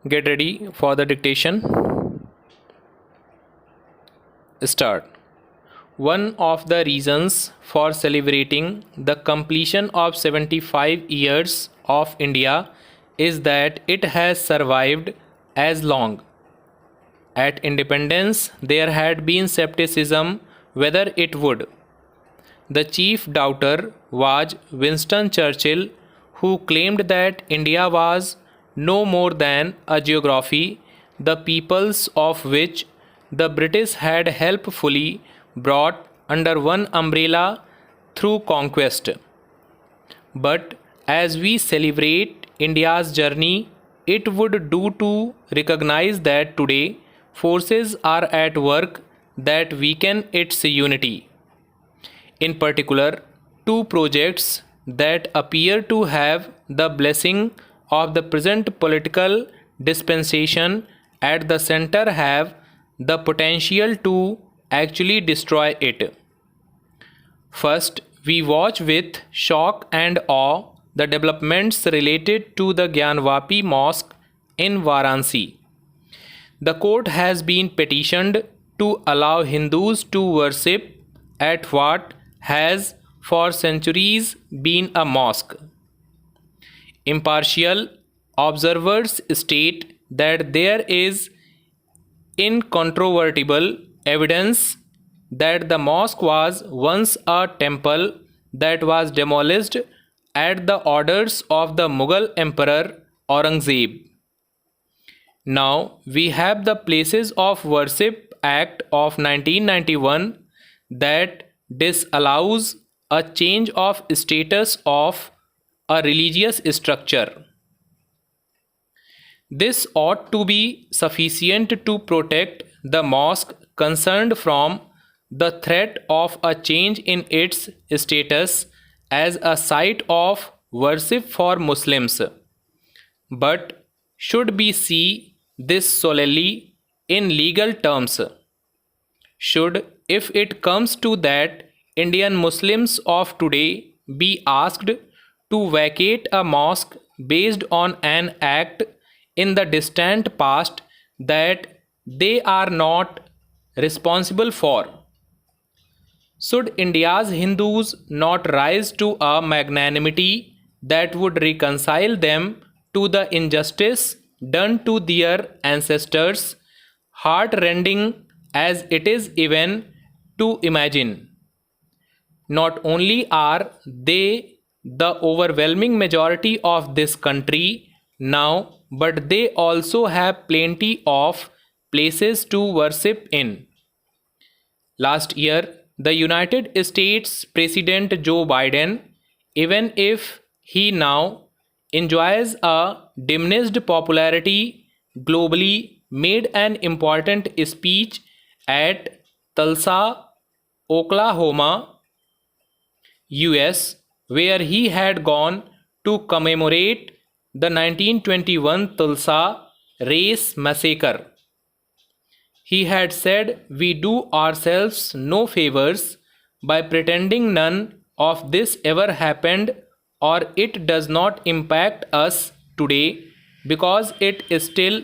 Get ready for the dictation. Start. One of the reasons for celebrating the completion of 75 years of India is that it has survived as long. At independence, there had been skepticism whether it would. The chief doubter was Winston Churchill, who claimed that India was no more than a geography, the peoples of which the British had helpfully brought under one umbrella through conquest. But as we celebrate India's journey, it would do to recognize that today forces are at work that weaken its unity. In particular, two projects that appear to have the blessing of the present political dispensation at the center have the potential to actually destroy it. First, we watch with shock and awe the developments related to the Gyanvapi Mosque in Varanasi. The court has been petitioned to allow Hindus to worship at what has for centuries been a mosque. Impartial observers state that there is incontrovertible evidence that the mosque was once a temple that was demolished at the orders of the Mughal Emperor Aurangzeb. Now we have the Places of Worship Act of 1991 that disallows a change of status of a religious structure. This ought to be sufficient to protect the mosque concerned from the threat of a change in its status as a site of worship for Muslims. But should we see this solely in legal terms? Should, if it comes to that, Indian Muslims of today be asked to vacate a mosque based on an act in the distant past that they are not responsible for? Should India's Hindus not rise to a magnanimity that would reconcile them to the injustice done to their ancestors, heart-rending as it is even to imagine? Not only are they the overwhelming majority of this country now, but they also have plenty of places to worship in. Last year, the United States President Joe Biden, even if he now enjoys a diminished popularity globally, made an important speech at Tulsa, Oklahoma, US, where he had gone to commemorate the 1921 Tulsa race massacre. He had said, "We do ourselves no favors by pretending none of this ever happened, or it does not impact us today, because it still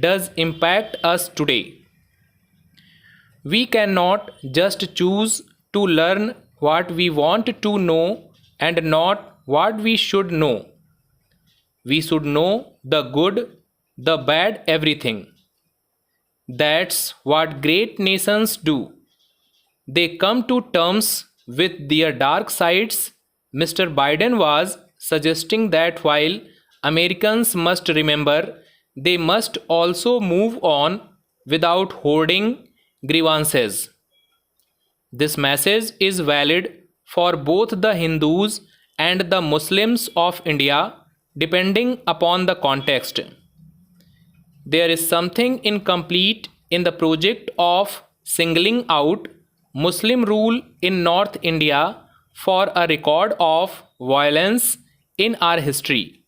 does impact us today." We cannot just choose to learn what we want to know and not what we should know. We should know the good, the bad, everything. That's what great nations do. They come to terms with their dark sides. Mr. Biden was suggesting that while Americans must remember, they must also move on without hoarding grievances. This message is valid for both the Hindus and the Muslims of India, depending upon the context. There is something incomplete in the project of singling out Muslim rule in North India for a record of violence in our history.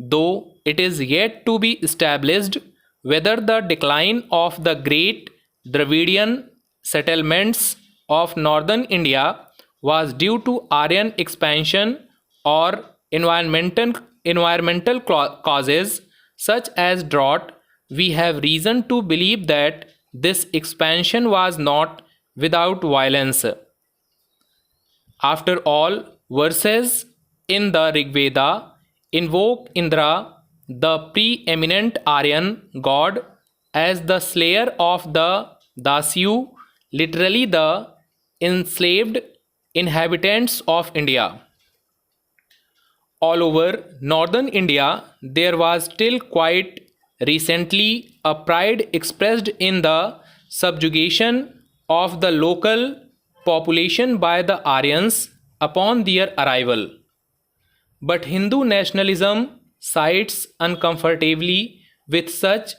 Though it is yet to be established whether the decline of the great Dravidian settlements of northern India was due to Aryan expansion or environmental causes, such as drought, we have reason to believe that this expansion was not without violence. After all, verses in the Rigveda invoke Indra, the preeminent Aryan god, as the slayer of the Dasyu, literally the enslaved inhabitants of India. All over northern India, there was till quite recently a pride expressed in the subjugation of the local population by the Aryans upon their arrival. But Hindu nationalism sides uncomfortably with such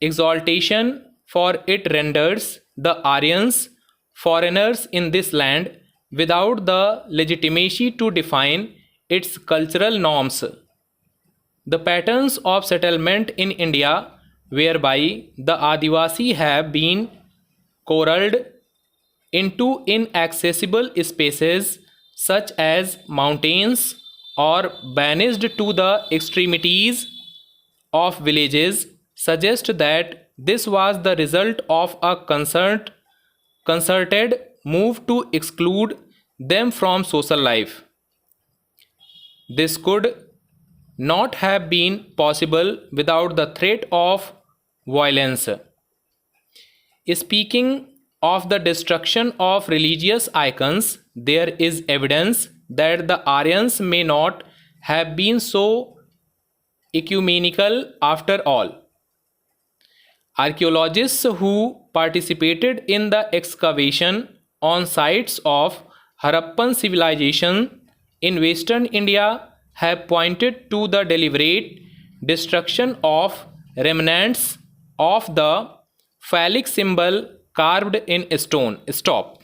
exaltation, for it renders the Aryans foreigners in this land without the legitimacy to define its cultural norms. The patterns of settlement in India, whereby the Adivasi have been corralled into inaccessible spaces such as mountains or banished to the extremities of villages, suggest that this was the result of a concerted move to exclude them from social life. This could not have been possible without the threat of violence. Speaking of the destruction of religious icons, there is evidence that the Aryans may not have been so ecumenical after all. Archaeologists who participated in the excavation on sites of Harappan civilization in western India have pointed to the deliberate destruction of remnants of the phallic symbol carved in stone. Stop.